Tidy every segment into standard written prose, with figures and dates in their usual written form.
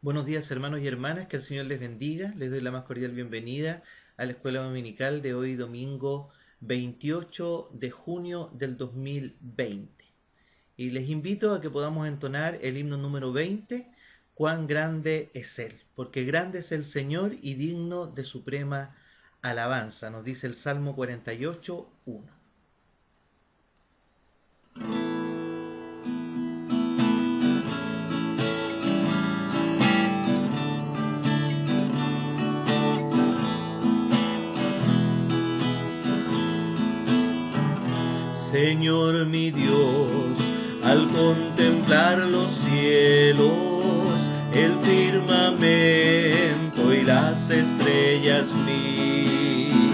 Buenos días hermanos y hermanas, que el Señor les bendiga. Les doy la más cordial bienvenida a la escuela dominical de hoy domingo 28 de junio del 2020. Y les invito a que podamos entonar el himno número 20, Cuán grande es Él, porque grande es el Señor y digno de suprema alabanza, nos dice el Salmo 48, 1. Señor mi Dios, al contemplar los cielos, el firmamento y las estrellas mil,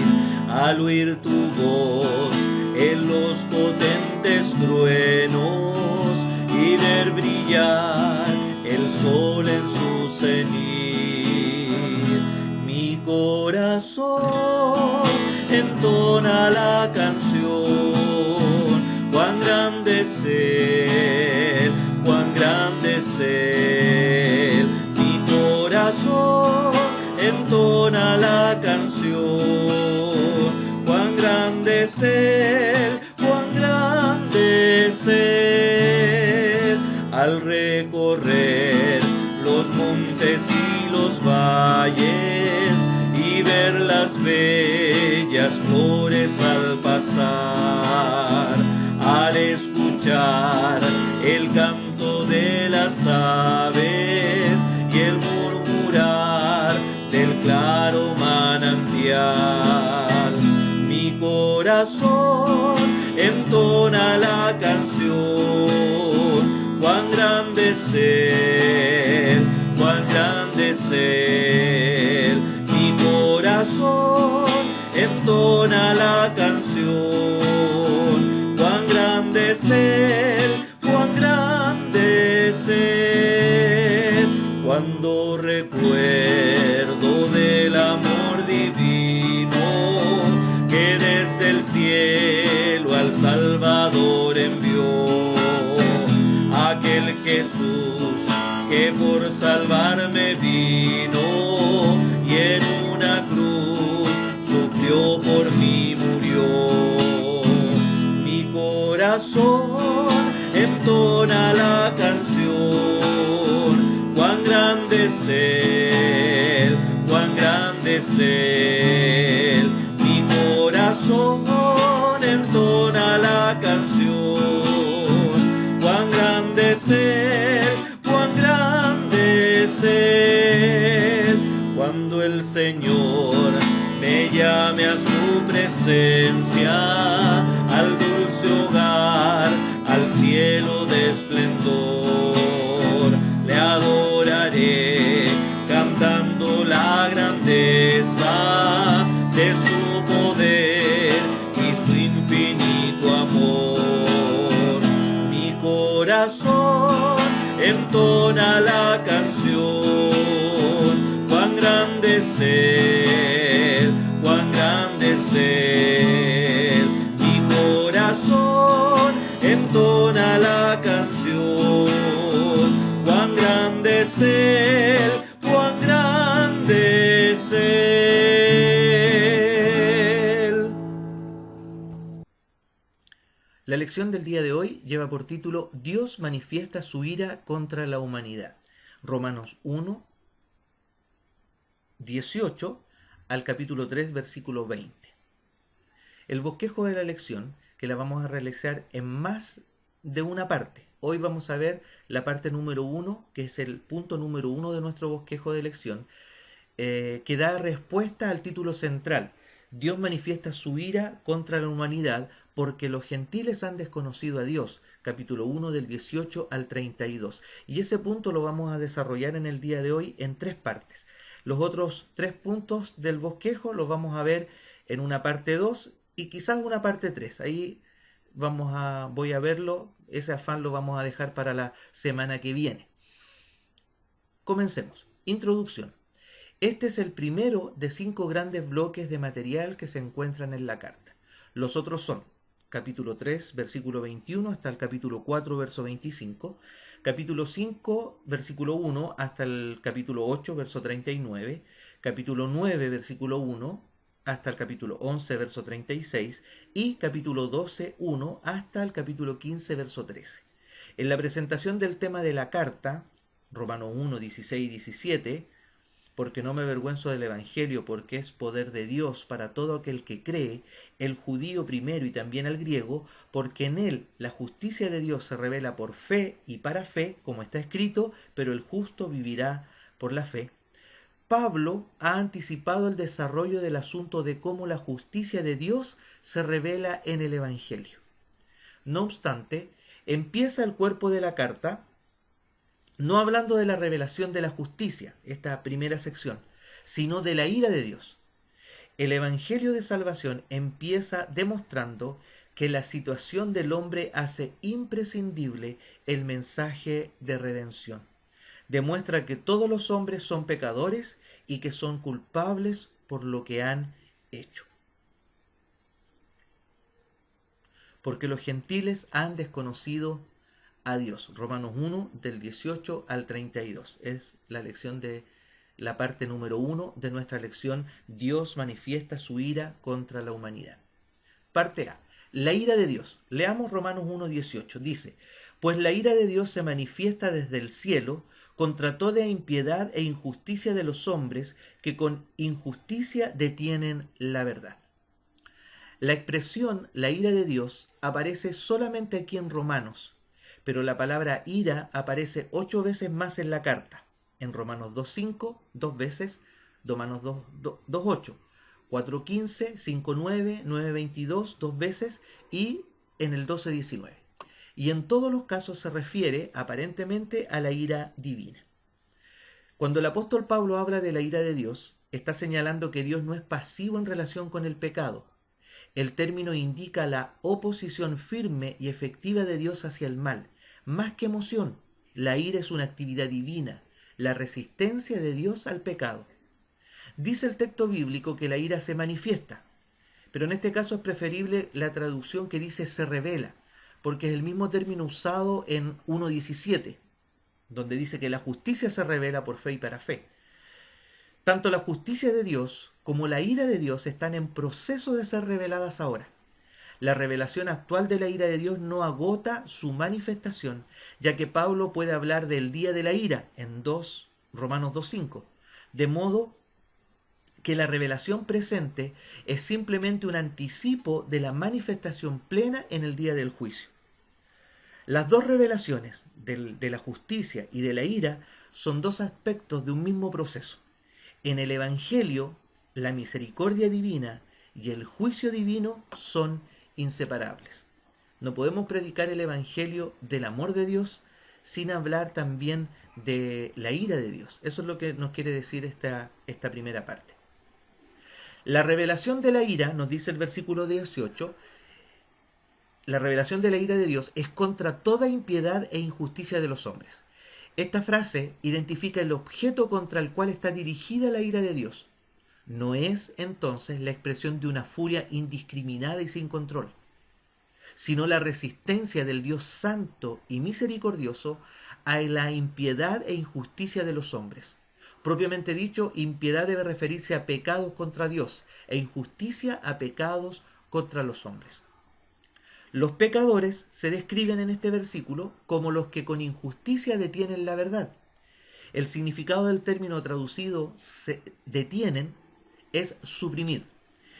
al oír tu voz en los potentes truenos y ver brillar el sol en su cenit, mi corazón entona la canción. Cuán grande es Él, cuán grande es Él. Mi corazón entona la canción. Cuán grande es Él, cuán grande es Él. Al recorrer los montes y los valles y ver las bellas flores al pasar, al escuchar el canto de las aves y el murmurar del claro manantial, mi corazón entona la canción. Cuán grande es Él, cuán grande es Él. Mi corazón entona la canción. Cuán grande es Él, cuán grande es Él. Cuando recuerdo del amor divino que desde el cielo al Salvador envió, aquel Jesús que por salvarme vino y en una cruz sufrió por mí, murió. Mi corazón entona la canción. Cuán grande es Él, cuán grande es Él. Mi corazón entona la canción. Cuán grande es Él, cuán grande es Él. Cuando el Señor me llame a su presencia, al dulce hogar, al cielo de esplendor, le adoraré cantando la grandeza de su poder y su infinito amor. Mi corazón entona la canción. Cuán grande es Él, cuán grande es Él. Mi corazón entona la canción. Cuán grande es Él, cuán grande es Él. La lección del día de hoy lleva por título Dios manifiesta su ira contra la humanidad. Romanos 1, 18 al capítulo 3, versículo 20. El bosquejo de la lección, que la vamos a realizar en más de una parte. Hoy vamos a ver la parte número 1, que es el punto número 1 de nuestro bosquejo de lección, que da respuesta al título central. Dios manifiesta su ira contra la humanidad porque los gentiles han desconocido a Dios. Capítulo 1 del 18 al 32. Y ese punto lo vamos a desarrollar en el día de hoy en tres partes. Los otros tres puntos del bosquejo los vamos a ver en una parte 2 y quizás una parte 3. Ahí voy a verlo, ese afán lo vamos a dejar para la semana que viene. Comencemos. Introducción. Este es el primero de 5 grandes bloques de material que se encuentran en la carta. Los otros son capítulo 3, versículo 21 hasta el capítulo 4, verso 25, capítulo 5, versículo 1 hasta el capítulo 8, verso 39, capítulo 9, versículo 1 hasta el capítulo 11, verso 36 y capítulo 12, 1 hasta el capítulo 15, verso 13. En la presentación del tema de la carta, Romanos 1, 16 y 17, porque no me avergüenzo del Evangelio, porque es poder de Dios para todo aquel que cree, el judío primero y también al griego, porque en él la justicia de Dios se revela por fe y para fe, como está escrito, pero el justo vivirá por la fe. Pablo ha anticipado el desarrollo del asunto de cómo la justicia de Dios se revela en el Evangelio. No obstante, empieza el cuerpo de la carta no hablando de la revelación de la justicia, esta primera sección, sino de la ira de Dios. El Evangelio de Salvación empieza demostrando que la situación del hombre hace imprescindible el mensaje de redención. Demuestra que todos los hombres son pecadores y que son culpables por lo que han hecho. Porque los gentiles han desconocido a Dios. Romanos 1 del 18 al 32. Es la lección de la parte número 1 de nuestra lección. Dios manifiesta su ira contra la humanidad. Parte A. La ira de Dios. Leamos Romanos 1, 18. Dice, pues la ira de Dios se manifiesta desde el cielo contra toda impiedad e injusticia de los hombres que con injusticia detienen la verdad. La expresión la ira de Dios aparece solamente aquí en Romanos, pero la palabra ira aparece 8 veces más en la carta. En Romanos 2.5, 2 veces, Romanos 2.8, 4.15, 5.9, 9.22, 2 veces y en el 12.19. Y en todos los casos se refiere aparentemente a la ira divina. Cuando el apóstol Pablo habla de la ira de Dios, está señalando que Dios no es pasivo en relación con el pecado. El término indica la oposición firme y efectiva de Dios hacia el mal. Más que emoción, la ira es una actividad divina, la resistencia de Dios al pecado. Dice el texto bíblico que la ira se manifiesta, pero en este caso es preferible la traducción que dice se revela, porque es el mismo término usado en 1.17, donde dice que la justicia se revela por fe y para fe. Tanto la justicia de Dios como la ira de Dios están en proceso de ser reveladas ahora. La revelación actual de la ira de Dios no agota su manifestación, ya que Pablo puede hablar del día de la ira en Romanos 2.5, de modo que la revelación presente es simplemente un anticipo de la manifestación plena en el día del juicio. Las dos revelaciones de la justicia y de la ira son dos aspectos de un mismo proceso. En el Evangelio, la misericordia divina y el juicio divino son inseparables. No podemos predicar el Evangelio del amor de Dios sin hablar también de la ira de Dios. Eso es lo que nos quiere decir esta primera parte. La revelación de la ira, nos dice el versículo 18, la revelación de la ira de Dios es contra toda impiedad e injusticia de los hombres. Esta frase identifica el objeto contra el cual está dirigida la ira de Dios. No es entonces la expresión de una furia indiscriminada y sin control, sino la resistencia del Dios santo y misericordioso a la impiedad e injusticia de los hombres. Propiamente dicho, impiedad debe referirse a pecados contra Dios e injusticia a pecados contra los hombres. Los pecadores se describen en este versículo como los que con injusticia detienen la verdad. El significado del término traducido detienen es suprimir.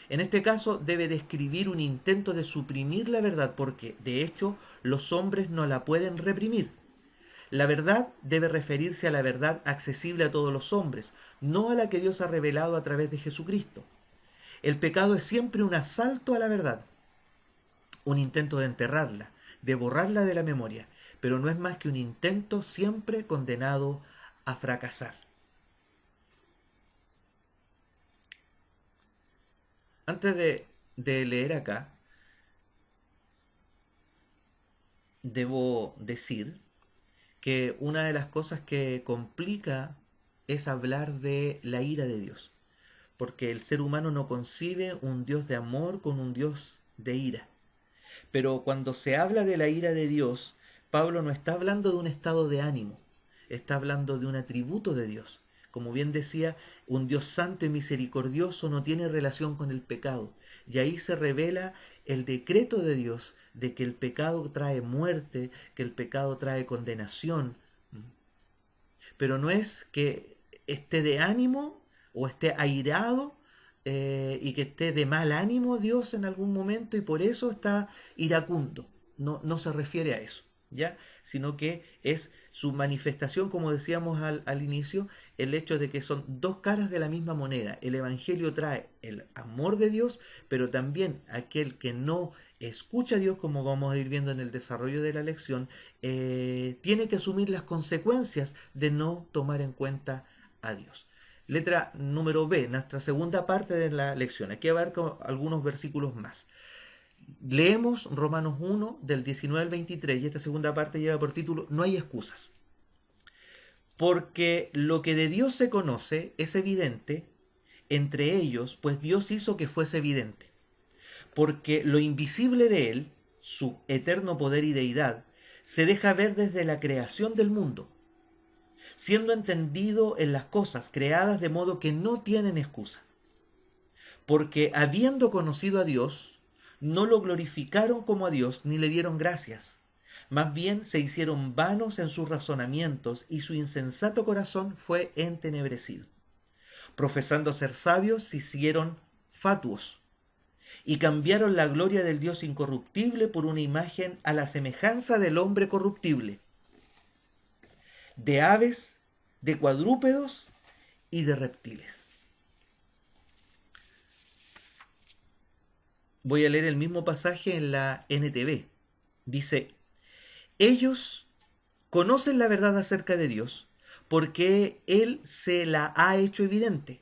En este caso debe describir un intento de suprimir la verdad porque, de hecho, los hombres no la pueden reprimir. La verdad debe referirse a la verdad accesible a todos los hombres, no a la que Dios ha revelado a través de Jesucristo. El pecado es siempre un asalto a la verdad, un intento de enterrarla, de borrarla de la memoria, pero no es más que un intento siempre condenado a fracasar. Antes de leer acá, debo decir que una de las cosas que complica es hablar de la ira de Dios, porque el ser humano no concibe un Dios de amor con un Dios de ira. Pero cuando se habla de la ira de Dios, Pablo no está hablando de un estado de ánimo, está hablando de un atributo de Dios. Como bien decía, un Dios santo y misericordioso no tiene relación con el pecado. Y ahí se revela el decreto de Dios de que el pecado trae muerte, que el pecado trae condenación. Pero no es que esté de ánimo o esté airado y que esté de mal ánimo Dios en algún momento y por eso está iracundo. No, no se refiere a eso, ¿ya? Sino que es su manifestación, como decíamos al inicio, el hecho de que son dos caras de la misma moneda. El Evangelio trae el amor de Dios, pero también aquel que no escucha a Dios, como vamos a ir viendo en el desarrollo de la lección, tiene que asumir las consecuencias de no tomar en cuenta a Dios. Letra número B, nuestra segunda parte de la lección. Aquí abarca algunos versículos más. Leemos Romanos 1 del 19 al 23 y esta segunda parte lleva por título No hay excusas. Porque lo que de Dios se conoce es evidente entre ellos, pues Dios hizo que fuese evidente. Porque lo invisible de Él, su eterno poder y deidad, se deja ver desde la creación del mundo, siendo entendido en las cosas creadas de modo que no tienen excusa. Porque habiendo conocido a Dios, no lo glorificaron como a Dios ni le dieron gracias. Más bien se hicieron vanos en sus razonamientos y su insensato corazón fue entenebrecido. Profesando ser sabios, se hicieron fatuos y cambiaron la gloria del Dios incorruptible por una imagen a la semejanza del hombre corruptible, de aves, de cuadrúpedos y de reptiles. Voy a leer el mismo pasaje en la NTV. Dice, ellos conocen la verdad acerca de Dios porque Él se la ha hecho evidente.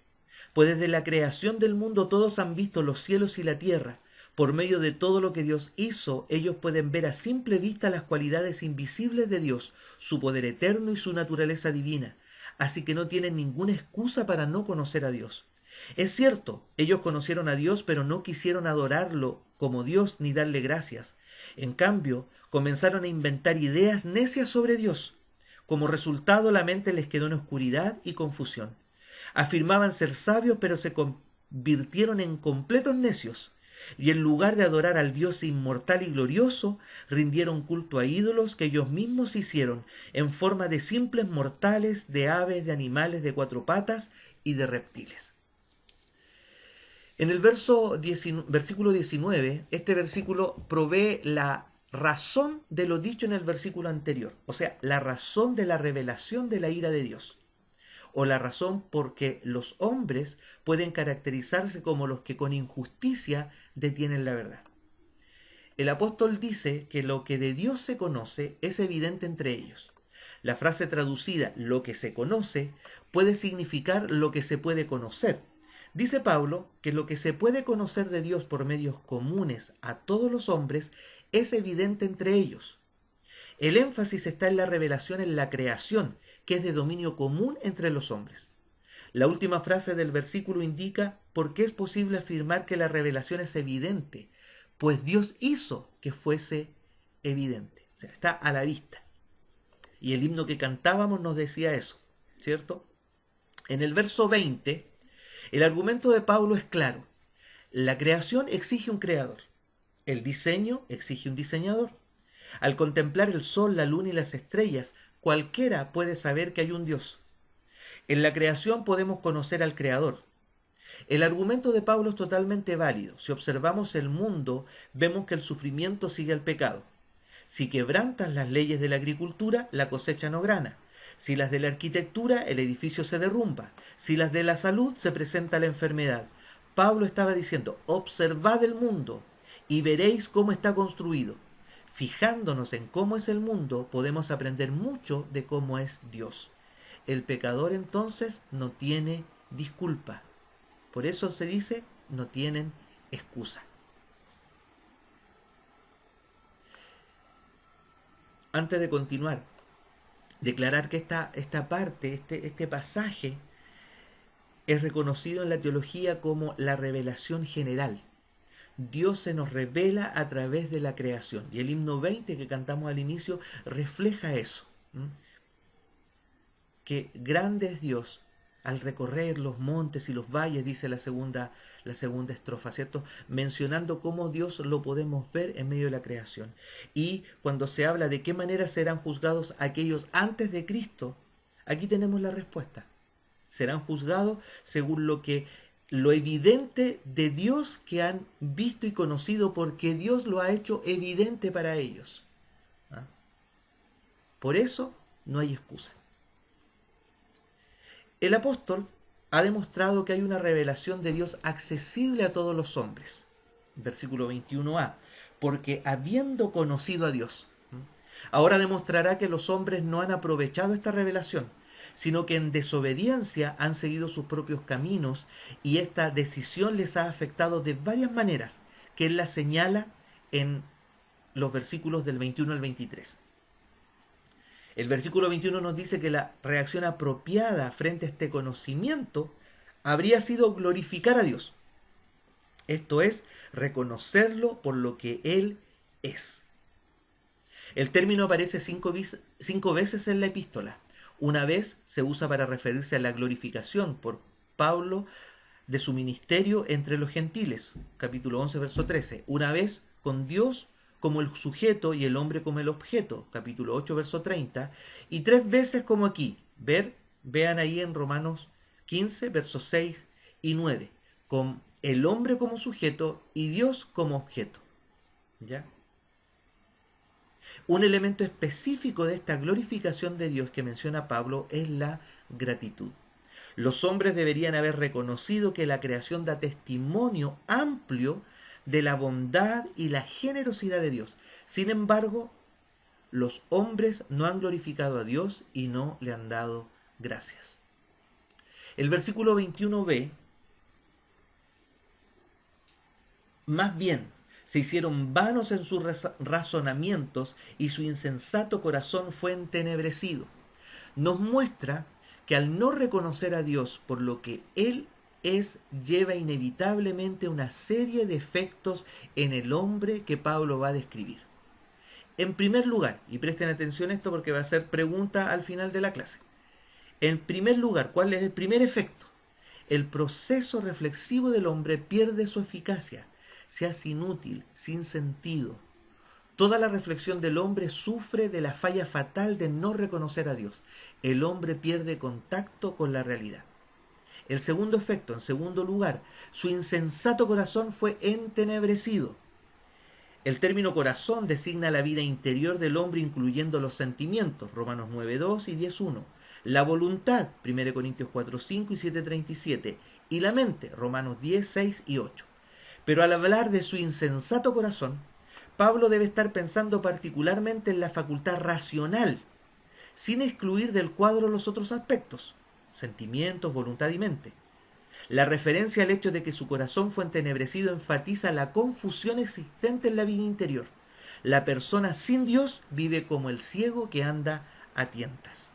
Pues desde la creación del mundo todos han visto los cielos y la tierra. Por medio de todo lo que Dios hizo, ellos pueden ver a simple vista las cualidades invisibles de Dios, su poder eterno y su naturaleza divina. Así que no tienen ninguna excusa para no conocer a Dios. Es cierto, ellos conocieron a Dios, pero no quisieron adorarlo como Dios ni darle gracias. En cambio, comenzaron a inventar ideas necias sobre Dios. Como resultado, la mente les quedó en oscuridad y confusión. Afirmaban ser sabios, pero se convirtieron en completos necios. Y en lugar de adorar al Dios inmortal y glorioso, rindieron culto a ídolos que ellos mismos hicieron, en forma de simples mortales, de aves, de animales de cuatro patas y de reptiles. En el versículo 19, este versículo provee la razón de lo dicho en el versículo anterior, o sea, la razón de la revelación de la ira de Dios, o la razón por que los hombres pueden caracterizarse como los que con injusticia detienen la verdad. El apóstol dice que lo que de Dios se conoce es evidente entre ellos. La frase traducida lo que se conoce puede significar lo que se puede conocer. Dice Pablo que lo que se puede conocer de Dios por medios comunes a todos los hombres es evidente entre ellos. El énfasis está en la revelación en la creación, que es de dominio común entre los hombres. La última frase del versículo indica por qué es posible afirmar que la revelación es evidente, pues Dios hizo que fuese evidente, o sea, está a la vista. Y el himno que cantábamos nos decía eso, ¿cierto? En el verso 20, el argumento de Pablo es claro. La creación exige un creador. El diseño exige un diseñador. Al contemplar el sol, la luna y las estrellas, cualquiera puede saber que hay un Dios. En la creación podemos conocer al Creador. El argumento de Pablo es totalmente válido. Si observamos el mundo, vemos que el sufrimiento sigue al pecado. Si quebrantas las leyes de la agricultura, la cosecha no grana. Si las de la arquitectura, el edificio se derrumba. Si las de la salud, se presenta la enfermedad. Pablo estaba diciendo, observad el mundo y veréis cómo está construido. Fijándonos en cómo es el mundo, podemos aprender mucho de cómo es Dios. El pecador entonces no tiene disculpa. Por eso se dice, no tienen excusa. Antes de continuar, declarar que esta parte, este pasaje, es reconocido en la teología como la revelación general. Dios se nos revela a través de la creación. Y el himno 20 que cantamos al inicio refleja eso. Que grande es Dios al recorrer los montes y los valles, dice la segunda estrofa, ¿cierto? Mencionando cómo Dios lo podemos ver en medio de la creación. Y cuando se habla de qué manera serán juzgados aquellos antes de Cristo, aquí tenemos la respuesta. Serán juzgados según lo evidente de Dios que han visto y conocido, porque Dios lo ha hecho evidente para ellos. ¿Ah? Por eso no hay excusa. El apóstol ha demostrado que hay una revelación de Dios accesible a todos los hombres. Versículo 21a. Porque habiendo conocido a Dios, ahora demostrará que los hombres no han aprovechado esta revelación, sino que en desobediencia han seguido sus propios caminos, y esta decisión les ha afectado de varias maneras, que él la señala en los versículos del 21 al 23. El versículo 21 nos dice que la reacción apropiada frente a este conocimiento habría sido glorificar a Dios. Esto es, reconocerlo por lo que Él es. El término aparece cinco veces en la epístola. Una vez se usa para referirse a la glorificación por Pablo de su ministerio entre los gentiles, capítulo 11, verso 13. Una vez con Dios como el sujeto y el hombre como el objeto, capítulo 8, verso 30, y 3 veces como aquí. Vean ahí en Romanos 15, versos 6 y 9, con el hombre como sujeto y Dios como objeto. ¿Ya? Un elemento específico de esta glorificación de Dios que menciona Pablo es la gratitud. Los hombres deberían haber reconocido que la creación da testimonio amplio de la bondad y la generosidad de Dios. Sin embargo, los hombres no han glorificado a Dios y no le han dado gracias. El versículo 21b, más bien, se hicieron vanos en sus razonamientos y su insensato corazón fue entenebrecido. Nos muestra que al no reconocer a Dios por lo que Él es, lleva inevitablemente una serie de efectos en el hombre que Pablo va a describir. En primer lugar, y presten atención a esto porque va a ser pregunta al final de la clase. En primer lugar, ¿cuál es el primer efecto? El proceso reflexivo del hombre pierde su eficacia, se hace inútil, sin sentido. Toda la reflexión del hombre sufre de la falla fatal de no reconocer a Dios. El hombre pierde contacto con la realidad. El segundo efecto, en segundo lugar, su insensato corazón fue entenebrecido. El término corazón designa la vida interior del hombre, incluyendo los sentimientos, Romanos 9.2 y 10.1, la voluntad, 1 Corintios 4.5 y 7.37, y la mente, Romanos 10.6 y 8. Pero al hablar de su insensato corazón, Pablo debe estar pensando particularmente en la facultad racional, sin excluir del cuadro los otros aspectos, sentimientos, voluntad y mente. La referencia al hecho de que su corazón fue entenebrecido enfatiza la confusión existente en la vida interior. La persona sin Dios vive como el ciego que anda a tientas.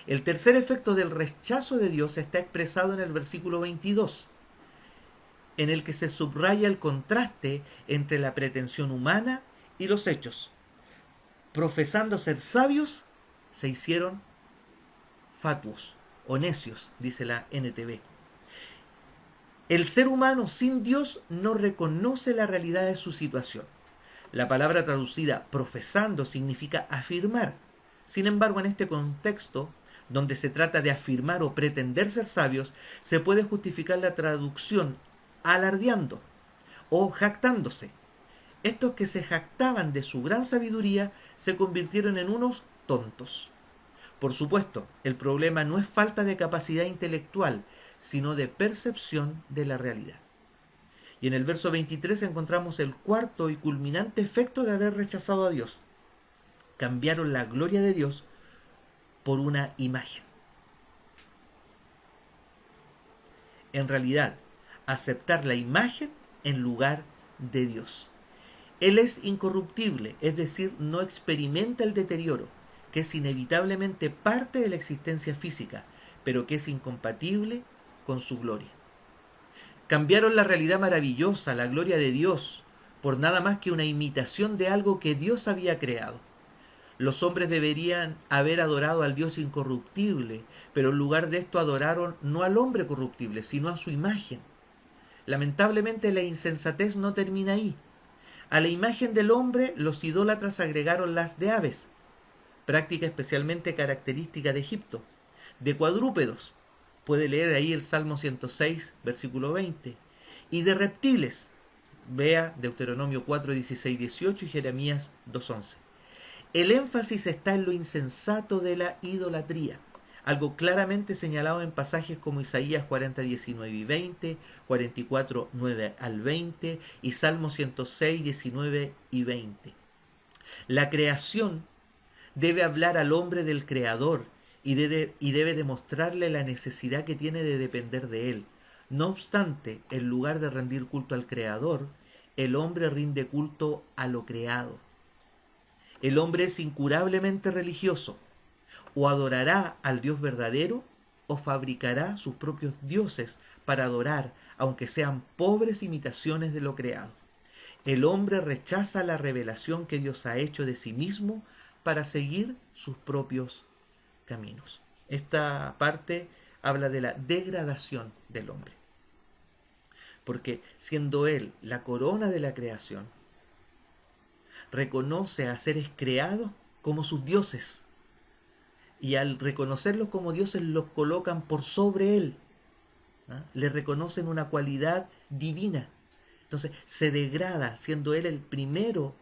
El tercer efecto del rechazo de Dios está expresado en el versículo 22, en el que se subraya el contraste entre la pretensión humana y los hechos. Profesando ser sabios, se hicieron fatuos o necios, dice la NTV. El ser humano sin Dios no reconoce la realidad de su situación. La palabra traducida profesando significa afirmar. Sin embargo, en este contexto, donde se trata de afirmar o pretender ser sabios, se puede justificar la traducción alardeando o jactándose. Estos que se jactaban de su gran sabiduría se convirtieron en unos tontos. Por supuesto, el problema no es falta de capacidad intelectual, sino de percepción de la realidad. Y en el verso 23 encontramos el cuarto y culminante efecto de haber rechazado a Dios. Cambiaron la gloria de Dios por una imagen. En realidad, aceptar la imagen en lugar de Dios. Él es incorruptible, es decir, no experimenta el deterioro, que es inevitablemente parte de la existencia física, pero que es incompatible con su gloria. Cambiaron la realidad maravillosa, la gloria de Dios, por nada más que una imitación de algo que Dios había creado. Los hombres deberían haber adorado al Dios incorruptible, pero en lugar de esto adoraron no al hombre corruptible, sino a su imagen. Lamentablemente la insensatez no termina ahí. A la imagen del hombre los idólatras agregaron las de aves, práctica especialmente característica de Egipto, de cuadrúpedos, puede leer ahí el Salmo 106, versículo 20, y de reptiles, vea Deuteronomio 4, 16, 18 y Jeremías 2:11. El énfasis está en lo insensato de la idolatría, algo claramente señalado en pasajes como Isaías 40, 19 y 20, 44, 9 al 20 y Salmo 106, 19 y 20. La creación debe hablar al hombre del Creador y debe demostrarle la necesidad que tiene de depender de él. No obstante, en lugar de rendir culto al Creador, el hombre rinde culto a lo creado. El hombre es incurablemente religioso. O adorará al Dios verdadero o fabricará sus propios dioses para adorar, aunque sean pobres imitaciones de lo creado. El hombre rechaza la revelación que Dios ha hecho de sí mismo para seguir sus propios caminos. Esta parte habla de la degradación del hombre. Porque siendo él la corona de la creación, reconoce a seres creados como sus dioses. Y al reconocerlos como dioses los colocan por sobre él. ¿Ah? Le reconocen una cualidad divina. Entonces se degrada, siendo él el primero,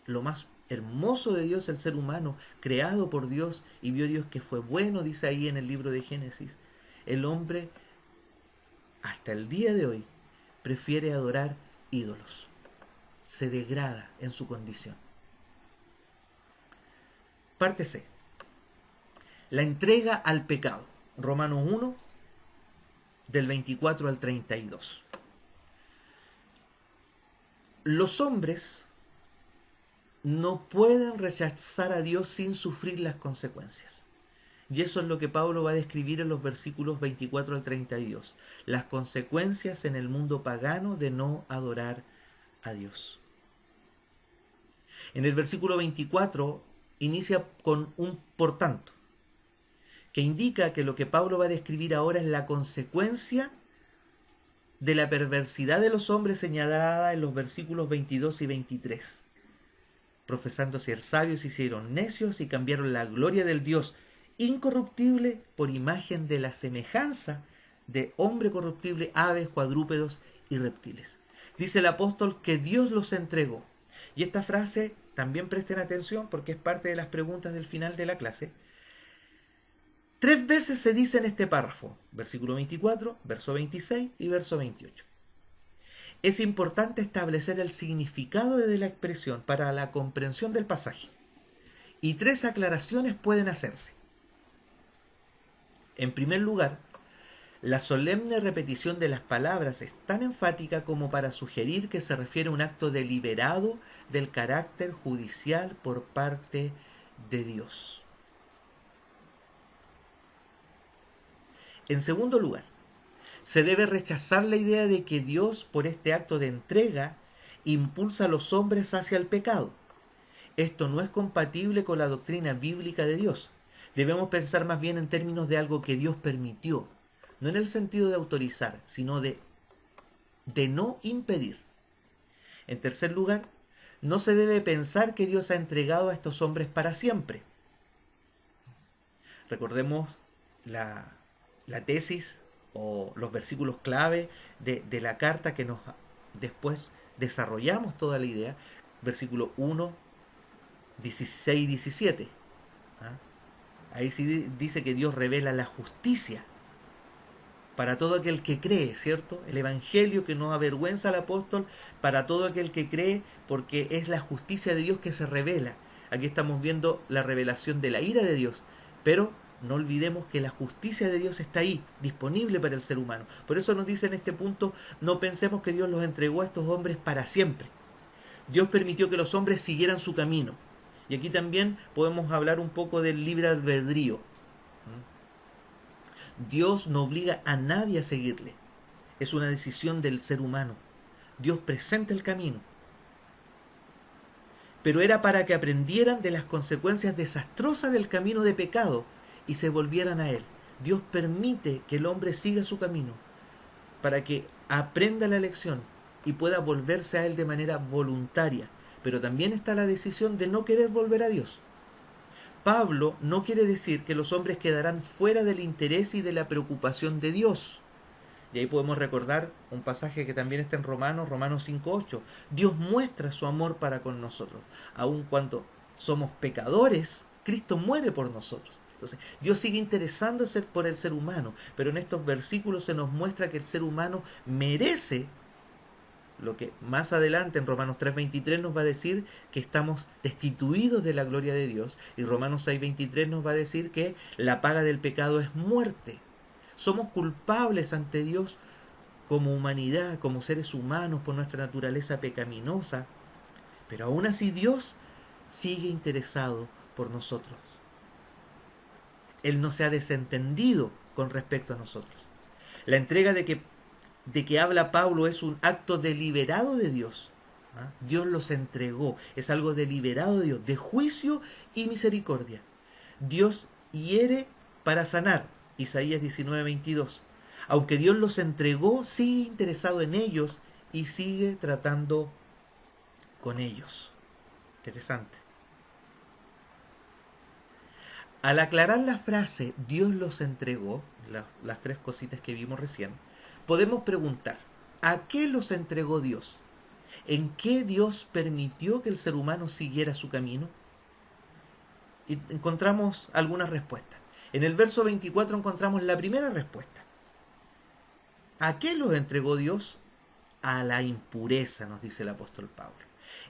lo más hermoso de Dios, el ser humano, creado por Dios, y vio Dios que fue bueno, dice ahí en el libro de Génesis. El hombre, hasta el día de hoy, prefiere adorar ídolos. Se degrada en su condición. Parte C. La entrega al pecado. Romanos 1, del 24 al 32. Los hombres no pueden rechazar a Dios sin sufrir las consecuencias. Y eso es lo que Pablo va a describir en los versículos 24 al 32. Las consecuencias en el mundo pagano de no adorar a Dios. En el versículo 24 inicia con un por tanto, que indica que lo que Pablo va a describir ahora es la consecuencia de la perversidad de los hombres señalada en los versículos 22 y 23. Profesando ser sabios, se hicieron necios y cambiaron la gloria del Dios incorruptible por imagen de la semejanza de hombre corruptible, aves, cuadrúpedos y reptiles. Dice el apóstol que Dios los entregó. Y esta frase, también presten atención porque es parte de las preguntas del final de la clase. 3 veces se dice en este párrafo, versículo 24, verso 26 y verso 28. Es importante establecer el significado de la expresión para la comprensión del pasaje. Y 3 aclaraciones pueden hacerse. En primer lugar, la solemne repetición de las palabras es tan enfática como para sugerir que se refiere a un acto deliberado del carácter judicial por parte de Dios. En segundo lugar, se debe rechazar la idea de que Dios, por este acto de entrega, impulsa a los hombres hacia el pecado. Esto no es compatible con la doctrina bíblica de Dios. Debemos pensar más bien en términos de algo que Dios permitió, no en el sentido de autorizar, sino de no impedir. En tercer lugar, no se debe pensar que Dios ha entregado a estos hombres para siempre. Recordemos la tesis o los versículos clave de la carta que nos después desarrollamos toda la idea. Versículo 1, 16 y 17. Ahí sí dice que Dios revela la justicia para todo aquel que cree, ¿cierto? El evangelio que no avergüenza al apóstol para todo aquel que cree, porque es la justicia de Dios que se revela. Aquí estamos viendo la revelación de la ira de Dios, pero no olvidemos que la justicia de Dios está ahí, disponible para el ser humano. Por eso nos dice en este punto, no pensemos que Dios los entregó a estos hombres para siempre. Dios permitió que los hombres siguieran su camino. Y aquí también podemos hablar un poco del libre albedrío. Dios no obliga a nadie a seguirle. es una decisión del ser humano. Dios presenta el camino, pero era para que aprendieran de las consecuencias desastrosas del camino de pecado y se volvieran a Él. Dios permite que el hombre siga su camino para que aprenda la lección y pueda volverse a Él de manera voluntaria. Pero también está la decisión de no querer volver a Dios. Pablo no quiere decir que los hombres quedarán fuera del interés y de la preocupación de Dios. Y ahí podemos recordar un pasaje que también está en Romanos 5:8. Dios muestra su amor para con nosotros. Aun cuando somos pecadores, Cristo muere por nosotros. Entonces, Dios sigue interesándose por el ser humano, pero en estos versículos se nos muestra que el ser humano merece lo que más adelante en Romanos 3:23 nos va a decir que estamos destituidos de la gloria de Dios, y Romanos 6:23 nos va a decir que la paga del pecado es muerte. Somos culpables ante Dios como humanidad, como seres humanos, por nuestra naturaleza pecaminosa, pero aún así Dios sigue interesado por nosotros. Él no se ha desentendido con respecto a nosotros. La entrega de que habla Pablo es un acto deliberado de Dios. ¿Ah? Dios los entregó, es algo deliberado de Dios, de juicio y misericordia. Dios hiere para sanar, Isaías 19:22. Aunque Dios los entregó, sigue interesado en ellos y sigue tratando con ellos. Interesante. Al aclarar la frase Dios los entregó, las tres cositas que vimos recién, podemos preguntar, ¿a qué los entregó Dios? ¿En qué Dios permitió que el ser humano siguiera su camino? Y encontramos algunas respuestas. En el verso 24 encontramos la primera respuesta. ¿A qué los entregó Dios? A la impureza, nos dice el apóstol Pablo.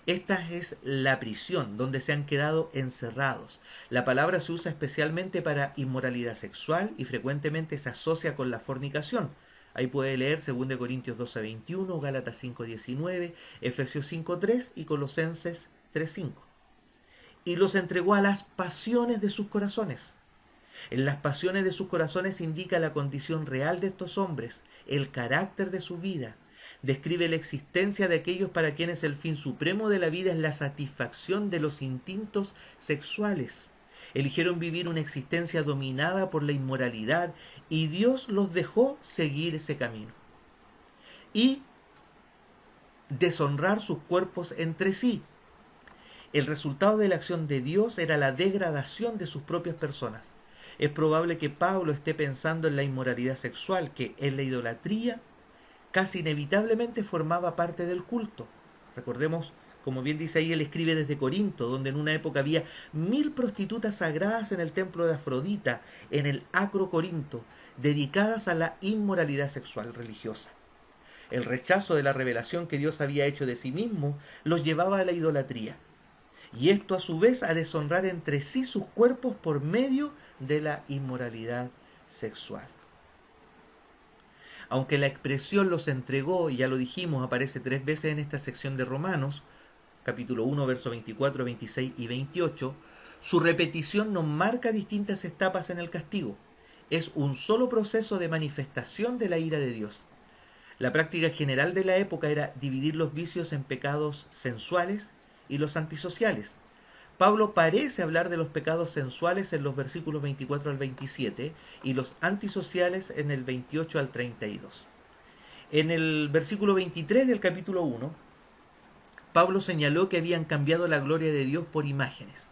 Esta es la prisión donde se han quedado encerrados. La palabra se usa especialmente para inmoralidad sexual y frecuentemente se asocia con la fornicación. Ahí puede leer 2 Corintios 12:21, Gálatas 5:19, Efesios 5:3 y Colosenses 3:5. Y los entregó a las pasiones de sus corazones. En las pasiones de sus corazones indica la condición real de estos hombres, el carácter de su vida. Describe la existencia de aquellos para quienes el fin supremo de la vida es la satisfacción de los instintos sexuales. Eligieron vivir una existencia dominada por la inmoralidad y Dios los dejó seguir ese camino. Y deshonrar sus cuerpos entre sí. El resultado de la acción de Dios era la degradación de sus propias personas. Es probable que Pablo esté pensando en la inmoralidad sexual, que en la idolatría casi inevitablemente formaba parte del culto. Recordemos, como bien dice ahí, él escribe desde Corinto, donde en una época había 1000 prostitutas sagradas en el templo de Afrodita, en el Acro Corinto, dedicadas a la inmoralidad sexual religiosa. El rechazo de la revelación que Dios había hecho de sí mismo los llevaba a la idolatría. Y esto a su vez a deshonrar entre sí sus cuerpos por medio de la inmoralidad sexual. Aunque la expresión los entregó, y ya lo dijimos, aparece 3 veces en esta sección de Romanos, capítulo 1, versos 24, 26 y 28, su repetición nos marca distintas etapas en el castigo. Es un solo proceso de manifestación de la ira de Dios. La práctica general de la época era dividir los vicios en pecados sensuales y los antisociales. Pablo parece hablar de los pecados sensuales en los versículos 24 al 27 y los antisociales en el 28 al 32. En el versículo 23 del capítulo 1, Pablo señaló que habían cambiado la gloria de Dios por imágenes.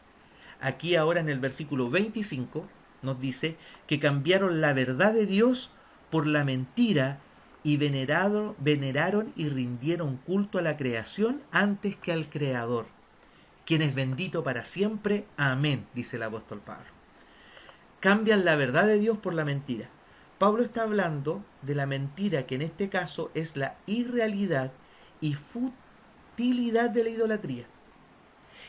Aquí ahora en el versículo 25 nos dice que cambiaron la verdad de Dios por la mentira y veneraron y rindieron culto a la creación antes que al Creador, quien es bendito para siempre. Amén, dice el apóstol Pablo. Cambian la verdad de Dios por la mentira. Pablo está hablando de la mentira, que en este caso es la irrealidad y futilidad de la idolatría.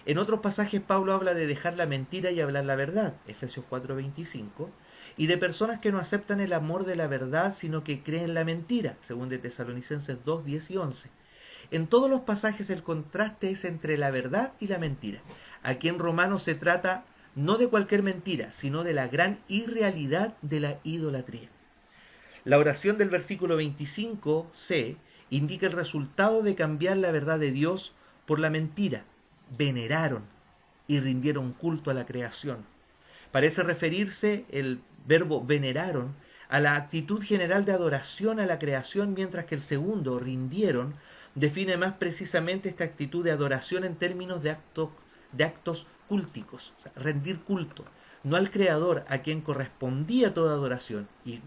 En otros pasajes Pablo habla de dejar la mentira y hablar la verdad, Efesios 4:25, y de personas que no aceptan el amor de la verdad, sino que creen la mentira, según de Tesalonicenses 2:10 y 11. En todos los pasajes el contraste es entre la verdad y la mentira. Aquí en Romanos se trata no de cualquier mentira, sino de la gran irrealidad de la idolatría. La oración del versículo 25c indica el resultado de cambiar la verdad de Dios por la mentira. Veneraron y rindieron culto a la creación. Parece referirse el verbo veneraron a la actitud general de adoración a la creación, mientras que el segundo, rindieron, define más precisamente esta actitud de adoración en términos de actos cúlticos, o sea, rendir culto, no al Creador a quien correspondía toda adoración, y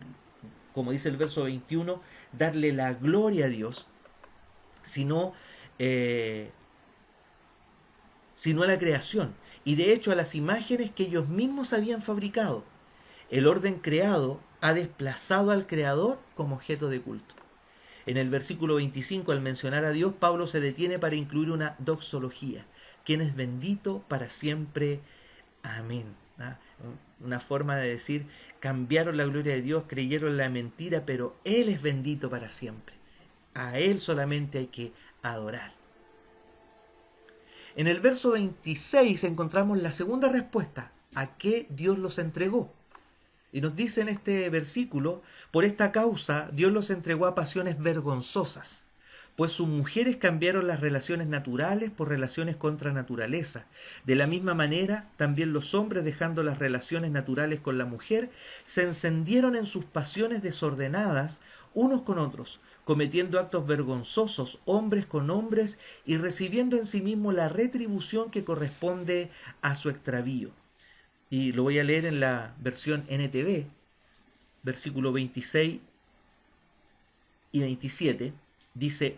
como dice el verso 21, darle la gloria a Dios, sino, eh, sino a la creación, y de hecho a las imágenes que ellos mismos habían fabricado. El orden creado ha desplazado al Creador como objeto de culto. En el versículo 25, al mencionar a Dios, Pablo se detiene para incluir una doxología, quien es bendito para siempre. Amén. ¿Ah? Una forma de decir, cambiaron la gloria de Dios, creyeron la mentira, pero Él es bendito para siempre. A Él solamente hay que adorar. En el verso 26 encontramos la segunda respuesta, ¿a qué Dios los entregó? Y nos dice en este versículo, por esta causa Dios los entregó a pasiones vergonzosas, pues sus mujeres cambiaron las relaciones naturales por relaciones contra naturaleza. De la misma manera, también los hombres, dejando las relaciones naturales con la mujer, se encendieron en sus pasiones desordenadas unos con otros, cometiendo actos vergonzosos hombres con hombres y recibiendo en sí mismo la retribución que corresponde a su extravío. Y lo voy a leer en la versión NTV, versículo 26 y 27, dice,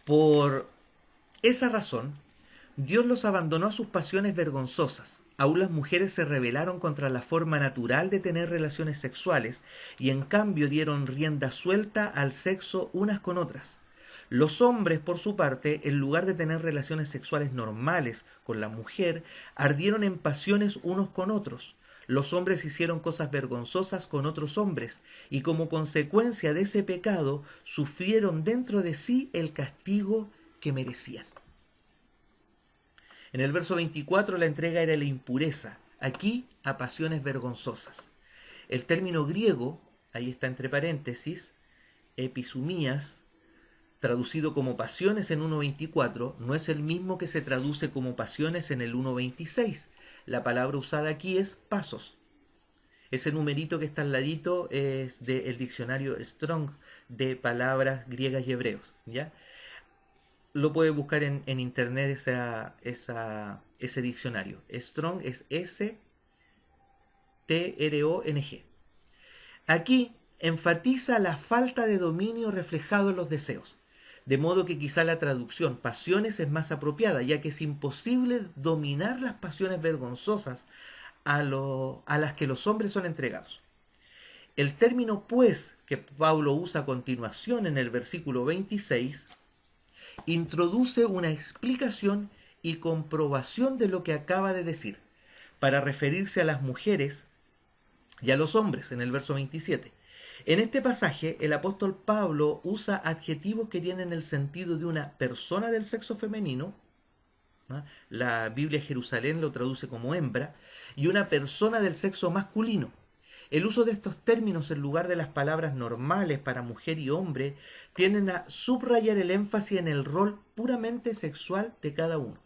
por esa razón, Dios los abandonó a sus pasiones vergonzosas. Aún las mujeres se rebelaron contra la forma natural de tener relaciones sexuales y en cambio dieron rienda suelta al sexo unas con otras. Los hombres, por su parte, en lugar de tener relaciones sexuales normales con la mujer, ardieron en pasiones unos con otros. Los hombres hicieron cosas vergonzosas con otros hombres, y como consecuencia de ese pecado, sufrieron dentro de sí el castigo que merecían. En el verso 24 la entrega era la impureza, aquí a pasiones vergonzosas. El término griego, ahí está entre paréntesis, episumías, traducido como pasiones en 1.24, no es el mismo que se traduce como pasiones en el 1.26. La palabra usada aquí es pasos. Ese numerito que está al ladito es del diccionario Strong de palabras griegas y hebreos, ¿ya? Lo puede buscar en internet ese diccionario. Strong es S-T-R-O-N-G. Aquí enfatiza la falta de dominio reflejado en los deseos. De modo que quizá la traducción pasiones es más apropiada, ya que es imposible dominar las pasiones vergonzosas a las que los hombres son entregados. El término pues que Pablo usa a continuación en el versículo 26 introduce una explicación y comprobación de lo que acaba de decir, para referirse a las mujeres y a los hombres en el verso 27. En este pasaje, el apóstol Pablo usa adjetivos que tienen el sentido de una persona del sexo femenino, ¿no? La Biblia Jerusalén lo traduce como hembra, y una persona del sexo masculino. El uso de estos términos en lugar de las palabras normales para mujer y hombre tienden a subrayar el énfasis en el rol puramente sexual de cada uno.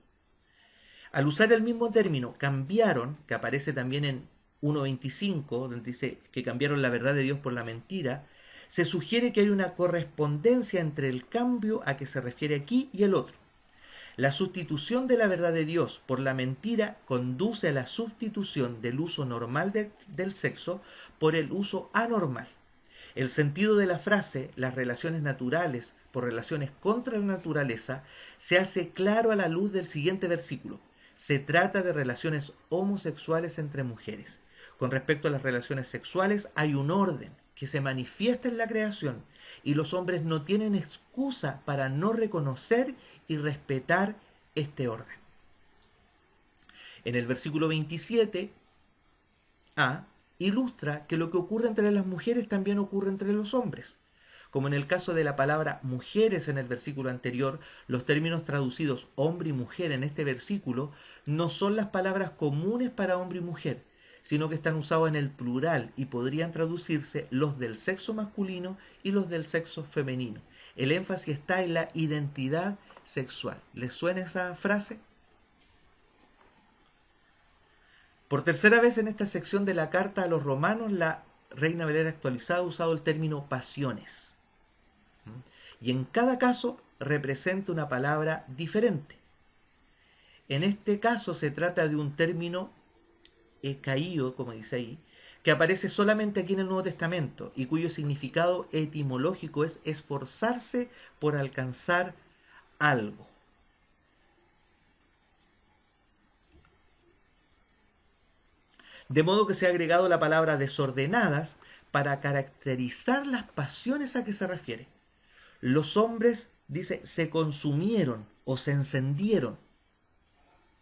Al usar el mismo término, cambiaron, que aparece también en 1.25, donde dice que cambiaron la verdad de Dios por la mentira, se sugiere que hay una correspondencia entre el cambio a que se refiere aquí y el otro. La sustitución de la verdad de Dios por la mentira conduce a la sustitución del uso normal del sexo por el uso anormal. El sentido de la frase, las relaciones naturales por relaciones contra la naturaleza, se hace claro a la luz del siguiente versículo. Se trata de relaciones homosexuales entre mujeres. Con respecto a las relaciones sexuales, hay un orden que se manifiesta en la creación y los hombres no tienen excusa para no reconocer y respetar este orden. En el versículo 27a ilustra que lo que ocurre entre las mujeres también ocurre entre los hombres. Como en el caso de la palabra mujeres en el versículo anterior, los términos traducidos hombre y mujer en este versículo no son las palabras comunes para hombre y mujer, sino que están usados en el plural y podrían traducirse los del sexo masculino y los del sexo femenino. El énfasis está en la identidad sexual. ¿Les suena esa frase? Por tercera vez en esta sección de la carta a los romanos, la Reina Valera actualizada ha usado el término pasiones. Y en cada caso representa una palabra diferente. En este caso se trata de un término caído, como dice ahí, que aparece solamente aquí en el Nuevo Testamento y cuyo significado etimológico es esforzarse por alcanzar algo. De modo que se ha agregado la palabra desordenadas para caracterizar las pasiones a que se refiere. Los hombres, dice, se consumieron o se encendieron,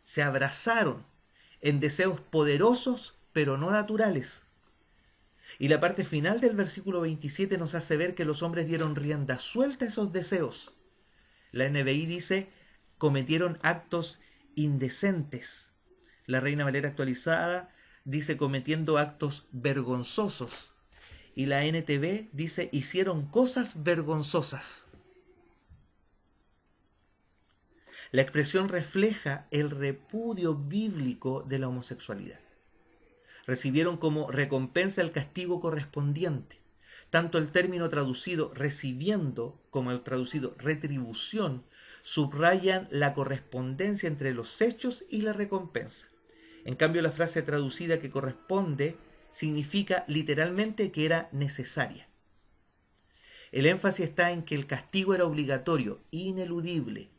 se abrazaron en deseos poderosos pero no naturales. Y la parte final del versículo 27 nos hace ver que los hombres dieron rienda suelta a esos deseos. La NBI dice, cometieron actos indecentes. La Reina Valera actualizada dice, cometiendo actos vergonzosos. Y la NTV dice, hicieron cosas vergonzosas. La expresión refleja el repudio bíblico de la homosexualidad. Recibieron como recompensa el castigo correspondiente. Tanto el término traducido recibiendo como el traducido retribución subrayan la correspondencia entre los hechos y la recompensa. En cambio, la frase traducida que corresponde significa literalmente que era necesaria. El énfasis está en que el castigo era obligatorio, ineludible.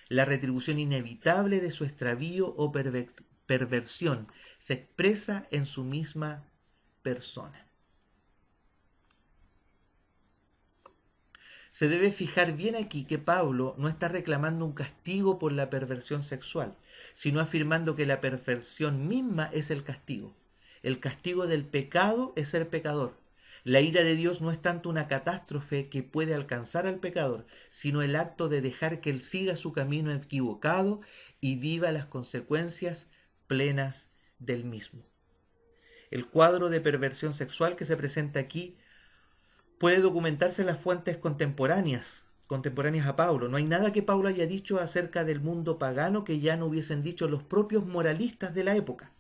La retribución inevitable de su extravío o perversión se expresa en su misma persona. Se debe fijar bien aquí que Pablo no está reclamando un castigo por la perversión sexual, sino afirmando que la perversión misma es el castigo. El castigo del pecado es ser pecador. La ira de Dios no es tanto una catástrofe que puede alcanzar al pecador, sino el acto de dejar que él siga su camino equivocado y viva las consecuencias plenas del mismo. El cuadro de perversión sexual que se presenta aquí puede documentarse en las fuentes contemporáneas a Pablo. No hay nada que Pablo haya dicho acerca del mundo pagano que ya no hubiesen dicho los propios moralistas de la época.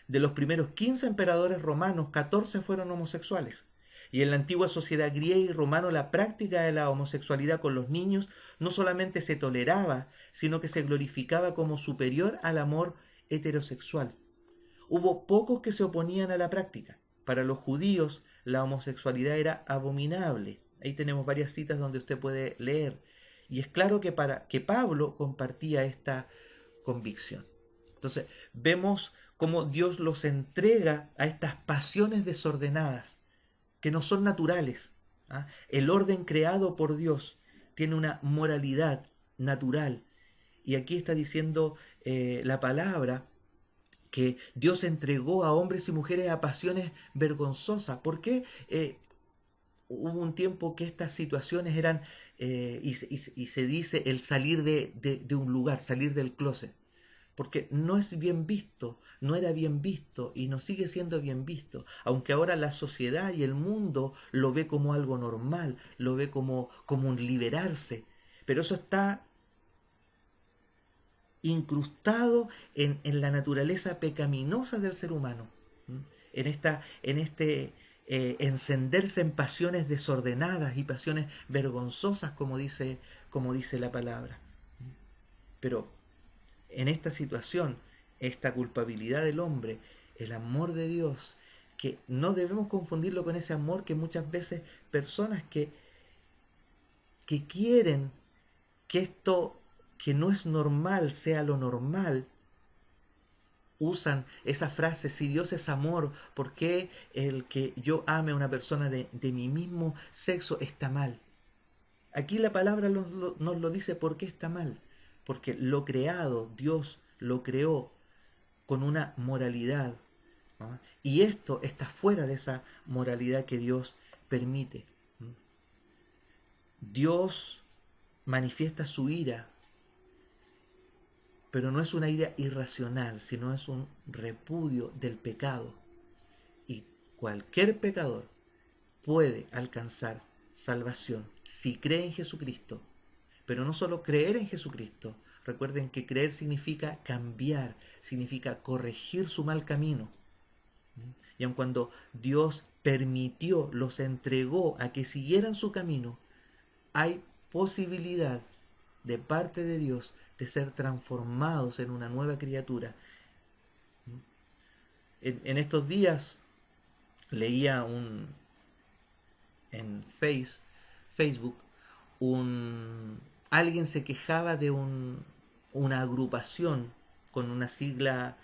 De los primeros 15 emperadores romanos, 14 fueron homosexuales. Y en la antigua sociedad griega y romana la práctica de la homosexualidad con los niños no solamente se toleraba, sino que se glorificaba como superior al amor heterosexual. Hubo pocos que se oponían a la práctica. Para los judíos la homosexualidad era abominable. Ahí tenemos varias citas donde usted puede leer. Y es claro que Pablo compartía esta convicción. Entonces vemos cómo Dios los entrega a estas pasiones desordenadas, que no son naturales. ¿Ah? El orden creado por Dios tiene una moralidad natural. Y aquí está diciendo la palabra que Dios entregó a hombres y mujeres a pasiones vergonzosas. ¿Por qué? Hubo un tiempo que estas situaciones eran, y se dice, el salir de un lugar, salir del closet. Porque no es bien visto, no era bien visto y no sigue siendo bien visto. Aunque ahora la sociedad y el mundo lo ve como algo normal, lo ve como un liberarse. Pero eso está incrustado en la naturaleza pecaminosa del ser humano, en este encenderse en pasiones desordenadas y pasiones vergonzosas, como dice la palabra. Pero en esta situación, esta culpabilidad del hombre, el amor de Dios, que no debemos confundirlo con ese amor que muchas veces personas que quieren que esto que no es normal sea lo normal, usan esa frase, si Dios es amor, ¿por qué el que yo ame a una persona de mi mismo sexo está mal? Aquí la palabra nos lo dice por qué está mal. Porque lo creado, Dios lo creó con una moralidad, ¿no? Y esto está fuera de esa moralidad que Dios permite. Dios manifiesta su ira, pero no es una ira irracional, sino es un repudio del pecado. cualquier pecador puede alcanzar salvación si cree en Jesucristo. Pero no solo creer en Jesucristo. Recuerden que creer significa cambiar, significa corregir su mal camino. Y aun cuando Dios permitió, los entregó a que siguieran su camino, hay posibilidad de parte de Dios de ser transformados en una nueva criatura. En estos días leía en Facebook alguien se quejaba de una agrupación con una sigla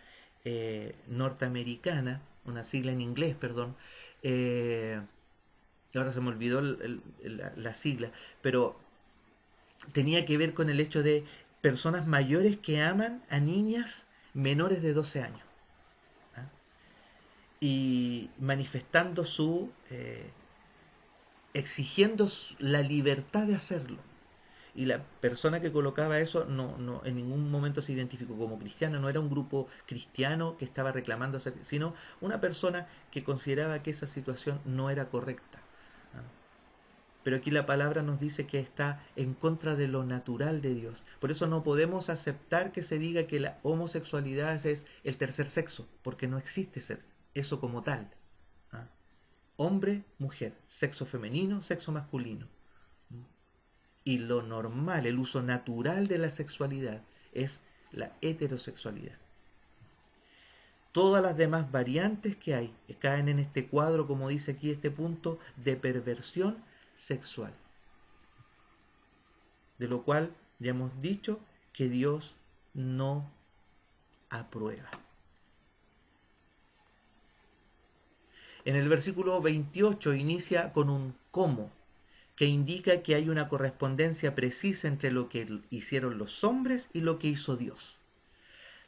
norteamericana, una sigla en inglés, perdón. Ahora se me olvidó la sigla, pero tenía que ver con el hecho de personas mayores que aman a niñas menores de 12 años. ¿Ah? Y manifestando exigiendo la libertad de hacerlo. Y la persona que colocaba eso no en ningún momento se identificó como cristiano, no era un grupo cristiano que estaba reclamando, sino una persona que consideraba que esa situación no era correcta. Pero aquí la palabra nos dice que está en contra de lo natural de Dios. Por eso no podemos aceptar que se diga que la homosexualidad es el tercer sexo, porque no existe eso como tal. Hombre, mujer, sexo femenino, sexo masculino. Y lo normal, el uso natural de la sexualidad es la heterosexualidad. Todas las demás variantes que hay caen en este cuadro, como dice aquí este punto, de perversión sexual. De lo cual ya hemos dicho que Dios no aprueba. En el versículo 28 inicia con un cómo, que indica que hay una correspondencia precisa entre lo que hicieron los hombres y lo que hizo Dios.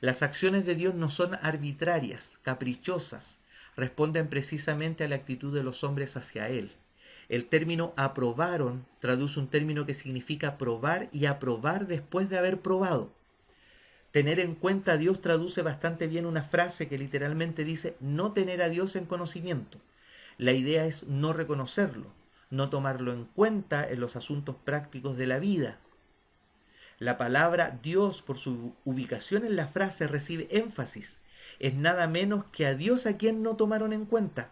Las acciones de Dios no son arbitrarias, caprichosas, responden precisamente a la actitud de los hombres hacia Él. El término aprobaron traduce un término que significa probar y aprobar después de haber probado. Tener en cuenta a Dios traduce bastante bien una frase que literalmente dice no tener a Dios en conocimiento. La idea es no reconocerlo, no tomarlo en cuenta en los asuntos prácticos de la vida. La palabra Dios, por su ubicación en la frase, recibe énfasis. Es nada menos que a Dios a quien no tomaron en cuenta.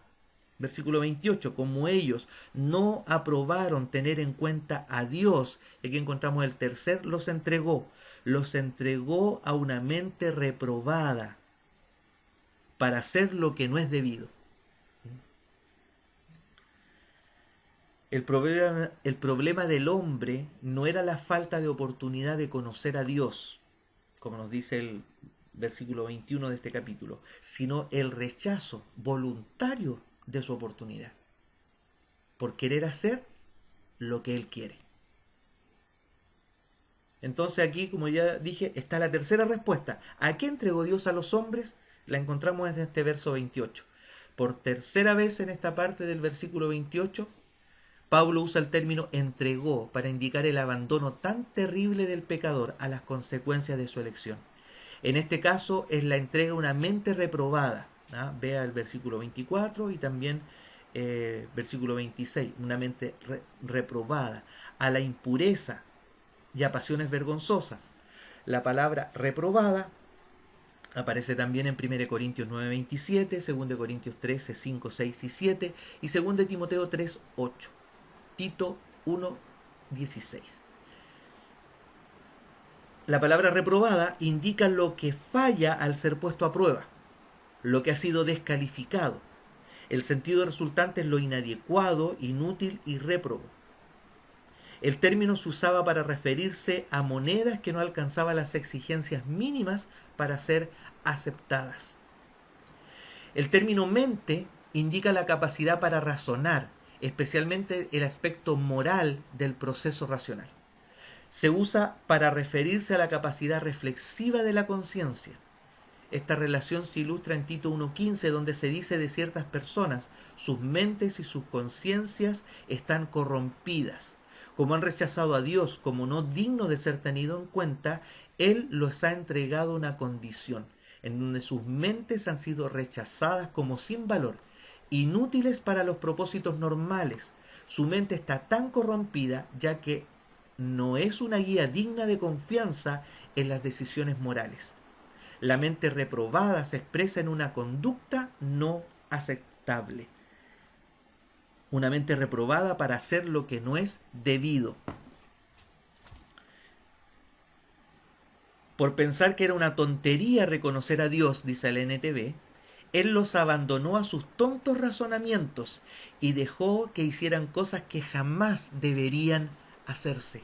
Versículo 28, como ellos no aprobaron tener en cuenta a Dios, y aquí encontramos el tercer, los entregó a una mente reprobada para hacer lo que no es debido. El problema del hombre no era la falta de oportunidad de conocer a Dios, como nos dice el versículo 21 de este capítulo, sino el rechazo voluntario de su oportunidad, por querer hacer lo que Él quiere. Entonces aquí, como ya dije, está la tercera respuesta. ¿A qué entregó Dios a los hombres? La encontramos en este verso 28. Por tercera vez en esta parte del versículo 28, Pablo usa el término entregó para indicar el abandono tan terrible del pecador a las consecuencias de su elección. En este caso es la entrega de una mente reprobada. Vea el versículo 24 y también versículo 26, una mente reprobada, a la impureza y a pasiones vergonzosas. La palabra reprobada aparece también en 1 Corintios 9:27, 2 Corintios 13, 5, 6 y 7 y 2 Timoteo 3, 8. Tito 1:16. La palabra reprobada indica lo que falla al ser puesto a prueba, lo que ha sido descalificado. El sentido resultante es lo inadecuado, inútil y réprobo. El término se usaba para referirse a monedas que no alcanzaban las exigencias mínimas para ser aceptadas. El término mente indica la capacidad para razonar, especialmente el aspecto moral del proceso racional. Se usa para referirse a la capacidad reflexiva de la conciencia. Esta relación se ilustra en Tito 1:15, donde se dice de ciertas personas, sus mentes y sus conciencias están corrompidas. Como han rechazado a Dios como no digno de ser tenido en cuenta, Él los ha entregado a una condición en donde sus mentes han sido rechazadas como sin valor inútiles para los propósitos normales. Su mente está tan corrompida ya que no es una guía digna de confianza en las decisiones morales. La mente reprobada se expresa en una conducta no aceptable. Una mente reprobada para hacer lo que no es debido. Por pensar que era una tontería reconocer a Dios, dice el NTV, Él los abandonó a sus tontos razonamientos y dejó que hicieran cosas que jamás deberían hacerse.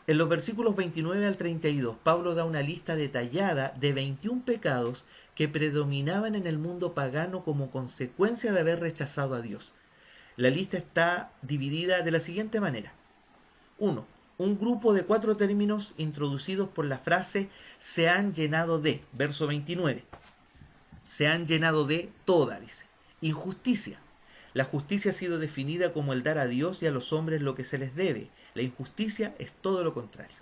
En los versículos 29 al 32, Pablo da una lista detallada de 21 pecados que predominaban en el mundo pagano como consecuencia de haber rechazado a Dios. La lista está dividida de la siguiente manera. 1. Un grupo de 4 términos introducidos por la frase se han llenado de, verso 29. Se han llenado de toda, dice. Injusticia. La justicia ha sido definida como el dar a Dios y a los hombres lo que se les debe. La injusticia es todo lo contrario.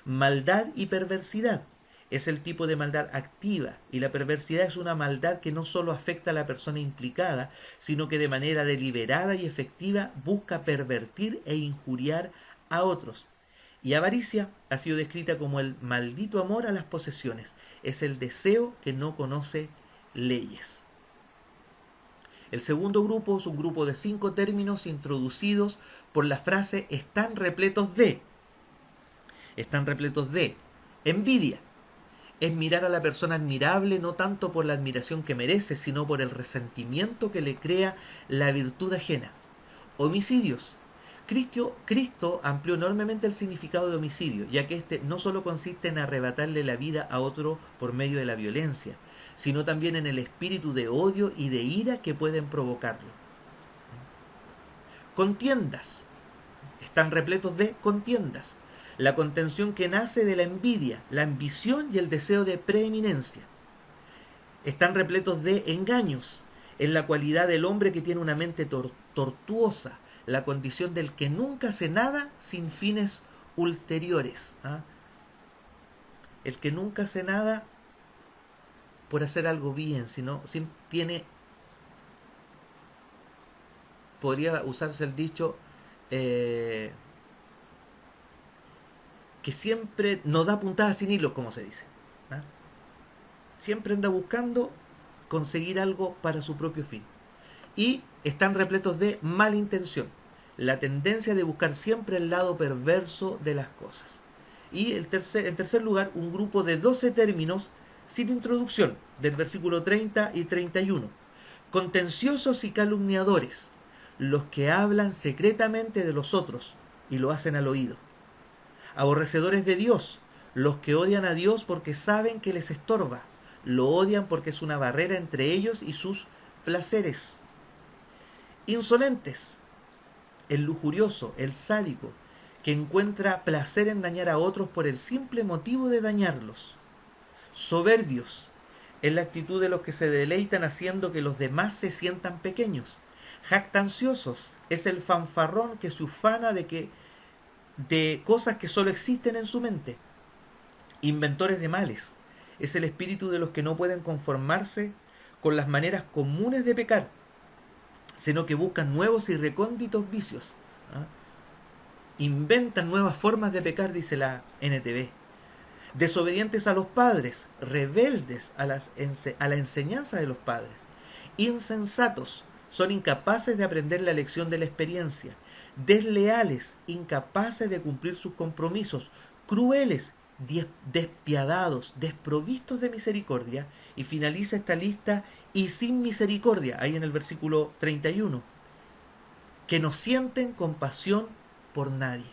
Maldad y perversidad. Es el tipo de maldad activa, y la perversidad es una maldad que no solo afecta a la persona implicada, sino que de manera deliberada y efectiva busca pervertir e injuriar a otros. Y avaricia ha sido descrita como el maldito amor a las posesiones. Es el deseo que no conoce leyes. El segundo grupo es un grupo de 5 términos introducidos por la frase están repletos de. Están repletos de envidia. Es mirar a la persona admirable no tanto por la admiración que merece, sino por el resentimiento que le crea la virtud ajena. Homicidios. Cristo amplió enormemente el significado de homicidio, ya que este no solo consiste en arrebatarle la vida a otro por medio de la violencia, sino también en el espíritu de odio y de ira que pueden provocarlo. Contiendas. Están repletos de contiendas. La contención que nace de la envidia, la ambición y el deseo de preeminencia. Están repletos de engaños. Es la cualidad del hombre que tiene una mente tortuosa, la condición del que nunca hace nada sin fines ulteriores. El que nunca hace nada por hacer algo bien, sino podría usarse el dicho que siempre no da puntadas sin hilos, como se dice. Siempre anda buscando conseguir algo para su propio fin. Y están repletos de malintención, la tendencia de buscar siempre el lado perverso de las cosas. Y en tercer lugar, un grupo de 12 términos sin introducción, del versículo 30 y 31. Contenciosos y calumniadores, los que hablan secretamente de los otros y lo hacen al oído. Aborrecedores de Dios, los que odian a Dios porque saben que les estorba, lo odian porque es una barrera entre ellos y sus placeres. Insolentes, el lujurioso, el sádico, que encuentra placer en dañar a otros por el simple motivo de dañarlos. Soberbios, es la actitud de los que se deleitan haciendo que los demás se sientan pequeños. Jactanciosos, es el fanfarrón que se ufana de cosas que solo existen en su mente. Inventores de males, es el espíritu de los que no pueden conformarse con las maneras comunes de pecar, sino que buscan nuevos y recónditos vicios. Inventan nuevas formas de pecar, dice la NTV. Desobedientes a los padres, rebeldes a la enseñanza de los padres. Insensatos, son incapaces de aprender la lección de la experiencia. Desleales, incapaces de cumplir sus compromisos. Crueles, despiadados, desprovistos de misericordia. Y finaliza esta lista: y sin misericordia, ahí en el versículo 31, que no sienten compasión por nadie.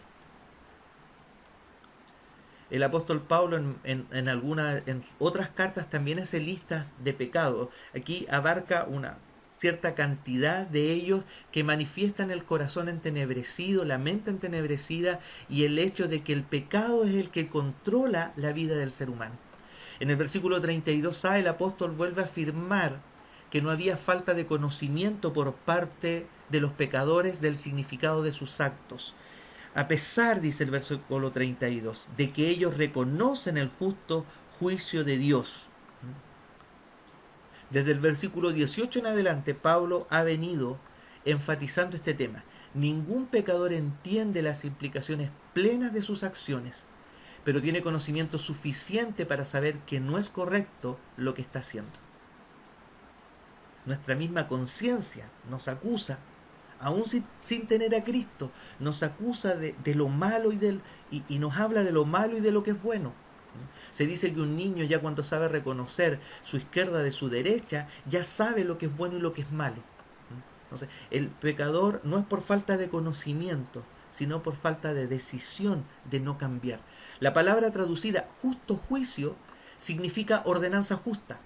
El apóstol Pablo en otras cartas también hace listas de pecados. Aquí abarca una cierta cantidad de ellos que manifiestan el corazón entenebrecido, la mente entenebrecida y el hecho de que el pecado es el que controla la vida del ser humano. En el versículo 32a el apóstol vuelve a afirmar que no había falta de conocimiento por parte de los pecadores del significado de sus actos. A pesar, dice el versículo 32, de que ellos reconocen el justo juicio de Dios. Desde el versículo 18 en adelante, Pablo ha venido enfatizando este tema. Ningún pecador entiende las implicaciones plenas de sus acciones, pero tiene conocimiento suficiente para saber que no es correcto lo que está haciendo. Nuestra misma conciencia nos acusa, aún sin tener a Cristo, nos acusa de lo malo y nos habla de lo malo y de lo que es bueno. Se dice que un niño ya cuando sabe reconocer su izquierda de su derecha, ya sabe lo que es bueno y lo que es malo. Entonces, el pecador no es por falta de conocimiento, sino por falta de decisión de no cambiar. La palabra traducida justo juicio significa ordenanza justa.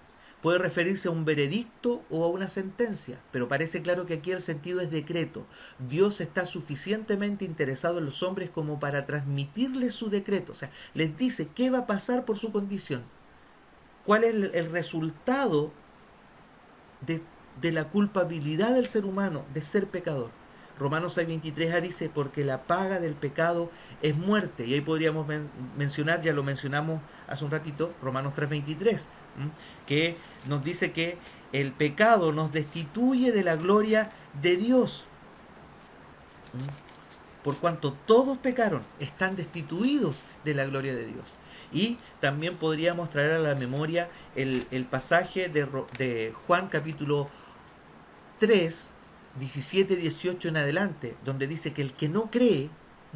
Puede referirse a un veredicto o a una sentencia, pero parece claro que aquí el sentido es decreto. Dios está suficientemente interesado en los hombres como para transmitirles su decreto. O sea, les dice qué va a pasar por su condición, cuál es el resultado de, de la culpabilidad del ser humano de ser pecador. Romanos 6:23 dice, porque la paga del pecado es muerte. Y ahí podríamos mencionar, ya lo mencionamos hace un ratito, Romanos 3:23, que nos dice que el pecado nos destituye de la gloria de Dios. Por cuanto todos pecaron, están destituidos de la gloria de Dios. Y también podríamos traer a la memoria el pasaje de Juan capítulo 3, 17, 18 en adelante, donde dice que el que no cree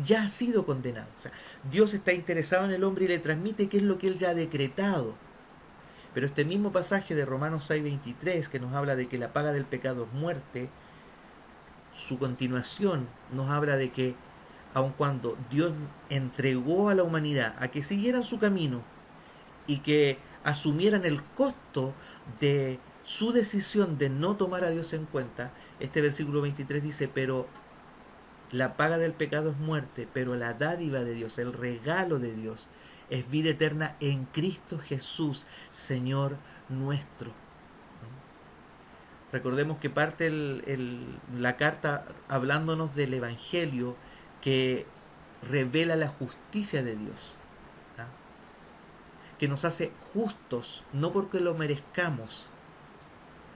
ya ha sido condenado. O sea, Dios está interesado en el hombre y le transmite qué es lo que él ya ha decretado. Pero este mismo pasaje de Romanos 6:23, que nos habla de que la paga del pecado es muerte, su continuación nos habla de que aun cuando Dios entregó a la humanidad a que siguieran su camino y que asumieran el costo de su decisión de no tomar a Dios en cuenta, este versículo 23 dice, pero la paga del pecado es muerte, pero la dádiva de Dios, el regalo de Dios, es vida eterna en Cristo Jesús, Señor nuestro. Recordemos que parte la carta hablándonos del Evangelio que revela la justicia de Dios, ¿tá? Que nos hace justos, no porque lo merezcamos,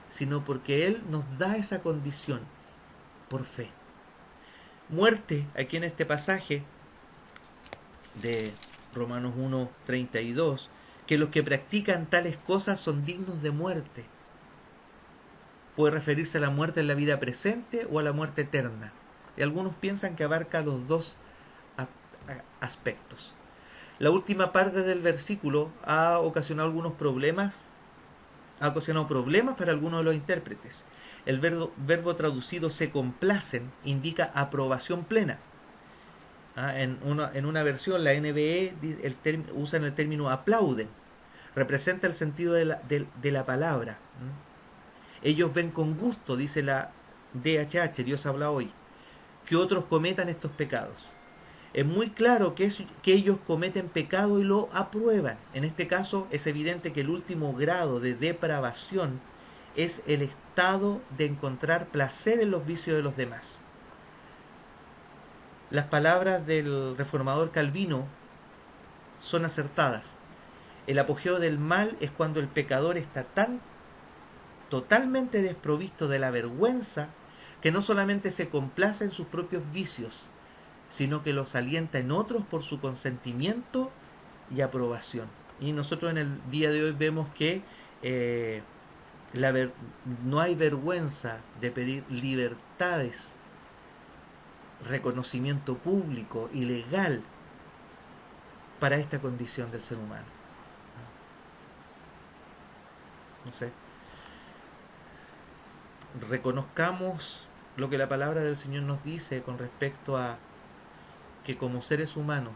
sino porque Él nos da esa condición por fe. Muerte, aquí en este pasaje de Romanos 1:32, que los que practican tales cosas son dignos de muerte. Puede referirse a la muerte en la vida presente o a la muerte eterna. Y algunos piensan que abarca los dos aspectos. La última parte del versículo ha ocasionado algunos problemas, para algunos de los intérpretes. El verbo traducido se complacen indica aprobación plena. En una versión, la NBE usan el término aplauden. Representa el sentido de la palabra. Ellos ven con gusto, dice la DHH, Dios habla hoy, que otros cometan estos pecados. Es muy claro que ellos cometen pecado y lo aprueban. En este caso es evidente que el último grado de depravación es el estado de encontrar placer en los vicios de los demás. Las palabras del reformador Calvino son acertadas. El apogeo del mal es cuando el pecador está tan totalmente desprovisto de la vergüenza que no solamente se complace en sus propios vicios, sino que los alienta en otros por su consentimiento y aprobación. Y nosotros en el día de hoy vemos que no hay vergüenza de pedir libertades, reconocimiento público y legal para esta condición del ser humano. No sé. Reconozcamos lo que la palabra del Señor nos dice con respecto a que como seres humanos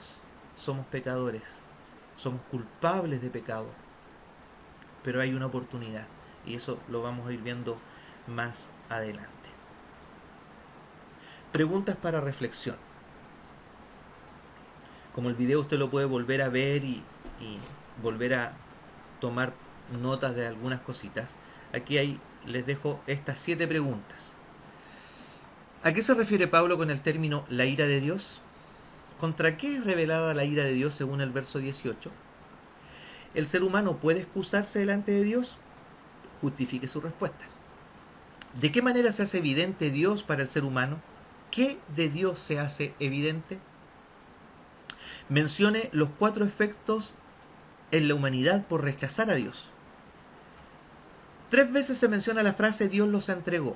somos pecadores, somos culpables de pecado, pero hay una oportunidad y eso lo vamos a ir viendo más adelante. Preguntas para reflexión. Como el video usted lo puede volver a ver y volver a tomar notas de algunas cositas, aquí les dejo estas 7 preguntas. ¿A qué se refiere Pablo con el término la ira de Dios? ¿Contra qué es revelada la ira de Dios según el verso 18? ¿El ser humano puede excusarse delante de Dios? justifique su respuesta. ¿De qué manera se hace evidente Dios para el ser humano? ¿Qué de Dios se hace evidente? Mencione los 4 efectos en la humanidad por rechazar a Dios. 3 veces se menciona la frase Dios los entregó.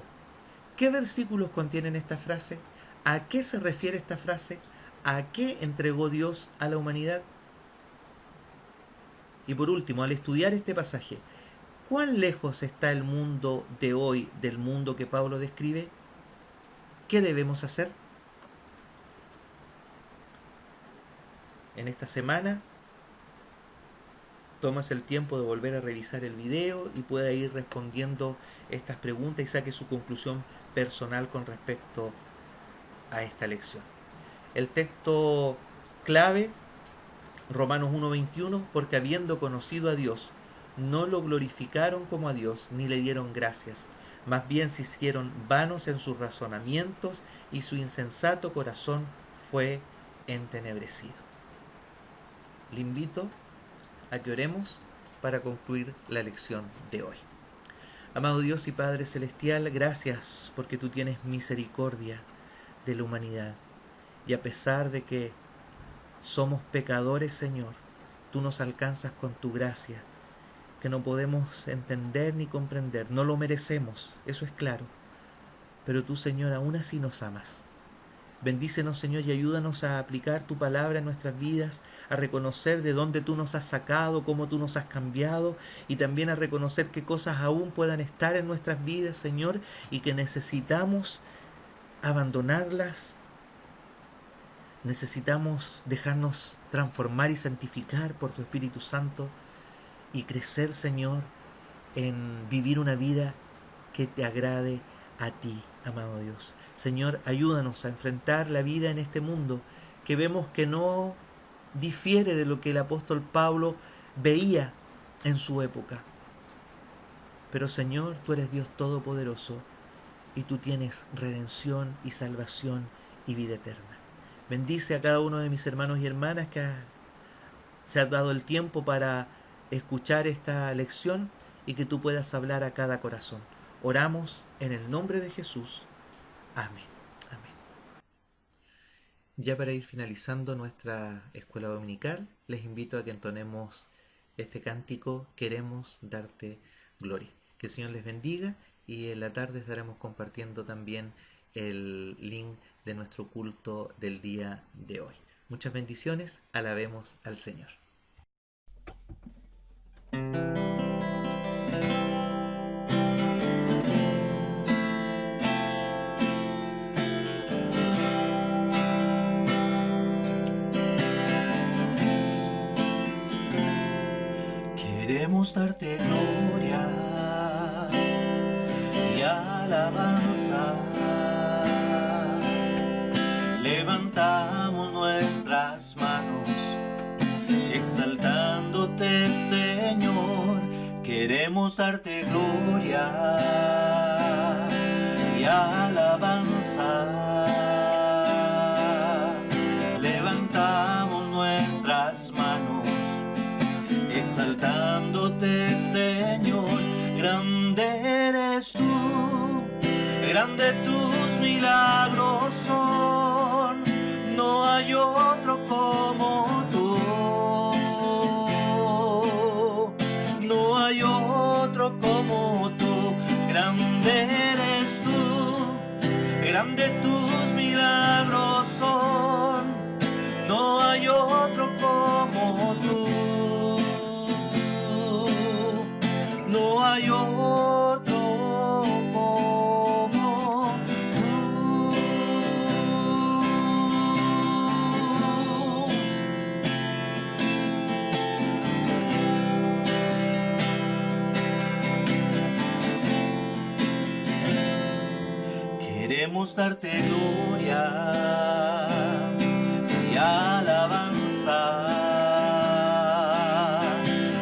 ¿Qué versículos contienen esta frase? ¿A qué se refiere esta frase? ¿A qué entregó Dios a la humanidad? Y por último, al estudiar este pasaje, ¿cuán lejos está el mundo de hoy del mundo que Pablo describe? ¿Qué debemos hacer? En esta semana, tomas el tiempo de volver a revisar el video y pueda ir respondiendo estas preguntas y saque su conclusión personal con respecto a esta lección. El texto clave, Romanos 1:21, porque habiendo conocido a Dios, no lo glorificaron como a Dios, ni le dieron gracias. Más bien se hicieron vanos en sus razonamientos y su insensato corazón fue entenebrecido. Le invito a que oremos para concluir la lección de hoy. Amado Dios y Padre Celestial, gracias porque tú tienes misericordia de la humanidad. Y a pesar de que somos pecadores, Señor, tú nos alcanzas con tu gracia, que no podemos entender ni comprender, no lo merecemos, eso es claro. Pero tú, Señor, aún así nos amas. Bendícenos, Señor, y ayúdanos a aplicar tu palabra en nuestras vidas, a reconocer de dónde tú nos has sacado, cómo tú nos has cambiado, y también a reconocer qué cosas aún puedan estar en nuestras vidas, Señor, y que necesitamos abandonarlas. Necesitamos dejarnos transformar y santificar por tu Espíritu Santo y crecer, Señor, en vivir una vida que te agrade a ti, amado Dios. Señor, ayúdanos a enfrentar la vida en este mundo que vemos que no difiere de lo que el apóstol Pablo veía en su época. Pero Señor, tú eres Dios Todopoderoso y tú tienes redención y salvación y vida eterna. Bendice a cada uno de mis hermanos y hermanas que se ha dado el tiempo para escuchar esta lección y que tú puedas hablar a cada corazón. Oramos en el nombre de Jesús. Amén. Amén. Ya para ir finalizando nuestra escuela dominical, les invito a que entonemos este cántico, Queremos darte gloria. Que el Señor les bendiga y en la tarde estaremos compartiendo también el link de nuestro culto del día de hoy. Muchas bendiciones, alabemos al Señor. Queremos darte gloria y alabanza. Levantamos nuestras manos, exaltándote, Señor. Queremos darte gloria y alabanza. Levantamos nuestras manos, exaltándote, Señor. Grande eres tú, grande tus milagros son, no hay otro como tú, no hay otro como tú. Grande eres tú, grande tus milagros son, no hay otro como tú. No hay otro como tú. Queremos darte gloria y alabanza.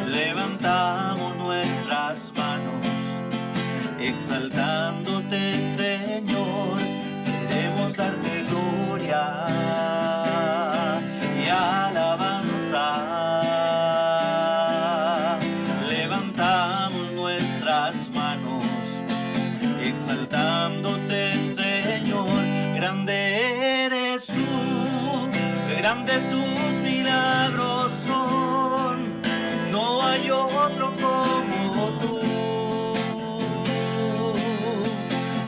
Levantamos nuestras manos, exaltándote, Señor. Queremos darte gloria y alabanza. Levantamos nuestras manos, grande tus milagros son, no hay otro como tú,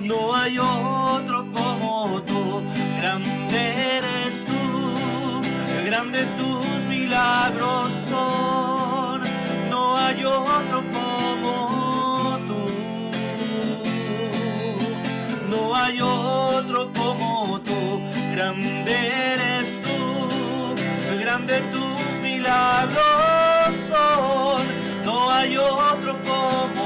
no hay otro como tú, grande eres tú, grande tus milagros son, no hay otro como tú, no hay otro como tú, grande eres tú, grande tus milagros son, no hay otro como